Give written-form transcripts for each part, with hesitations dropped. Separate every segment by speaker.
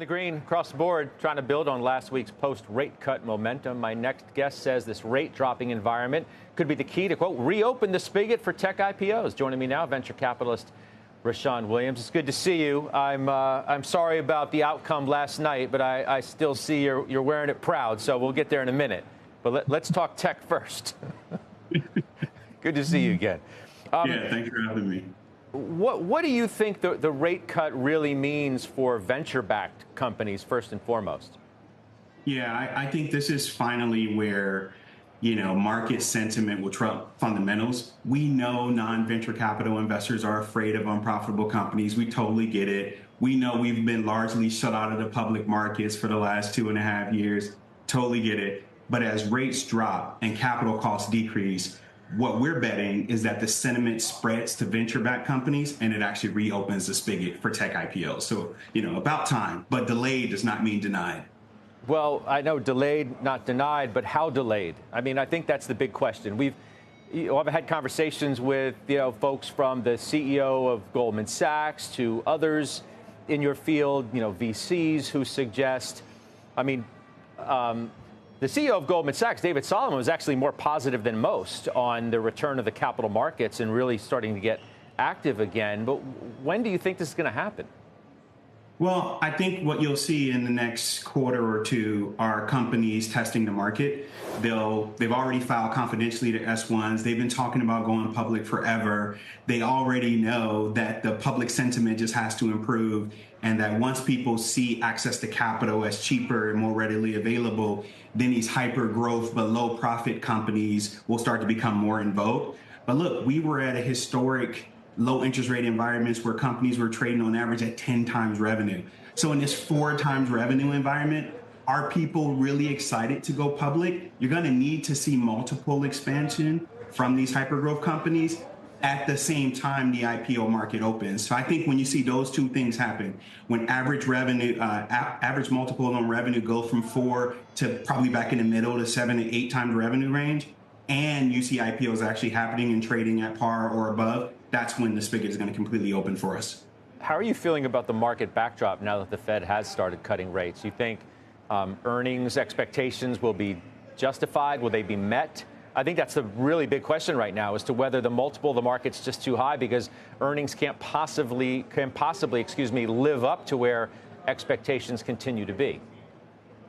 Speaker 1: the green across the board, trying to build on last week's post-rate cut momentum. My next guest says this rate-dropping environment could be the key to, quote, reopen the spigot for tech IPOs. Joining me now, venture capitalist Rashaun Williams. It's good to see you. I'm sorry about the outcome last night, but I still see you're wearing it proud, so we'll get there in a minute. But let's talk tech first. Good to see you again.
Speaker 2: Yeah, thanks for having me.
Speaker 1: What do you think the rate cut really means for venture-backed companies, first and foremost?
Speaker 2: Yeah, I think this is finally where, market sentiment will trump fundamentals. We know non-venture capital investors are afraid of unprofitable companies. We totally get it. We know we've been largely shut out of the public markets for the last 2.5 years. Totally get it. But as rates drop and capital costs decrease, what we're betting is that the sentiment spreads to venture-backed companies and it actually reopens the spigot for tech IPOs. So, about time, but delayed does not mean denied.
Speaker 1: Well, I know delayed, not denied, but how delayed? I mean, I think that's the big question. I've had conversations with, folks from the CEO of Goldman Sachs to others in your field, VCs who suggest, the CEO of Goldman Sachs, David Solomon, was actually more positive than most on the return of the capital markets and really starting to get active again. But when do you think this is going to happen?
Speaker 2: Well, I think what you'll see in the next quarter or two are companies testing the market. They've already filed confidentially to S1s. They've been talking about going public forever. They already know that the public sentiment just has to improve, and that once people see access to capital as cheaper and more readily available, then these hyper growth but low profit companies will start to become more in vogue. But look, we were at a historic low interest rate environments where companies were trading on average at 10 times revenue. So in this 4 times revenue environment, are people really excited to go public? You're going to need to see multiple expansion from these hyper growth companies at the same time the IPO market opens. So I think when you see those two things happen, when average revenue, average multiple on revenue go from 4 to probably back in the middle to 7 to 8 times revenue range, and you see IPOs actually happening and trading at par or above, that's when the spigot is going to completely open for us.
Speaker 1: How are you feeling about the market backdrop now that the Fed has started cutting rates? You think earnings expectations will be justified? Will they be met? I think that's the really big question right now as to whether the multiple of the market's just too high because earnings can't possibly live up to where expectations continue to be.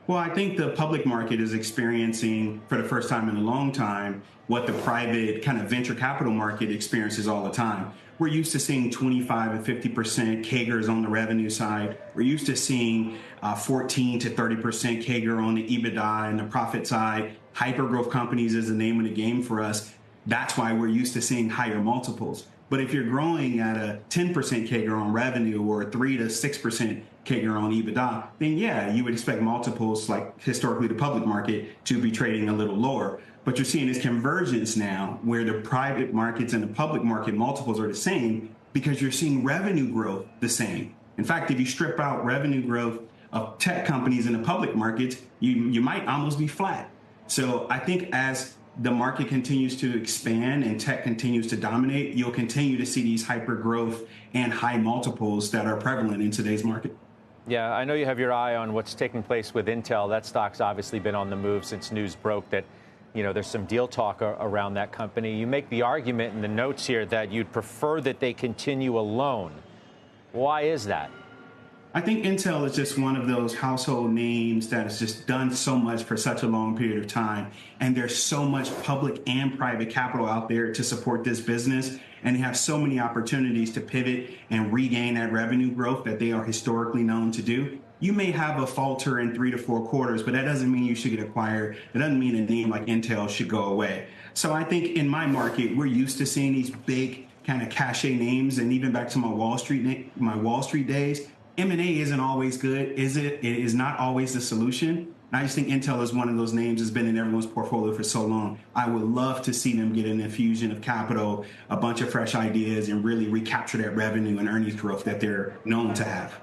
Speaker 2: Well, I think the public market is experiencing, for the first time in a long time, what the private kind of venture capital market experiences all the time. We're used to seeing 25 and 50% CAGRs on the revenue side. We're used to seeing 14 to 30% CAGR on the EBITDA and the profit side. Hypergrowth companies is the name of the game for us. That's why we're used to seeing higher multiples. But if you're growing at a 10% CAGR on revenue or 3 to 6% CAGR on EBITDA, then yeah, you would expect multiples like historically the public market to be trading a little lower. But you're seeing this convergence now where the private markets and the public market multiples are the same because you're seeing revenue growth the same. In fact, if you strip out revenue growth of tech companies in the public markets, you might almost be flat. So I think as the market continues to expand and tech continues to dominate, you'll continue to see these hyper growth and high multiples that are prevalent in today's market.
Speaker 1: Yeah, I know you have your eye on what's taking place with Intel. That stock's obviously been on the move since news broke that, there's some deal talk around that company. You make the argument in the notes here that you'd prefer that they continue alone. Why is that?
Speaker 2: I think Intel is just one of those household names that has just done so much for such a long period of time. And there's so much public and private capital out there to support this business. And they have so many opportunities to pivot and regain that revenue growth that they are historically known to do. You may have a falter in 3 to 4 quarters, but that doesn't mean you should get acquired. It doesn't mean a name like Intel should go away. So I think in my market, we're used to seeing these big kind of cachet names. And even back to my Wall Street days, M&A isn't always good, is it? It is not always the solution. And I just think Intel is one of those names that's been in everyone's portfolio for so long. I would love to see them get an infusion of capital, a bunch of fresh ideas, and really recapture that revenue and earnings growth that they're known to have.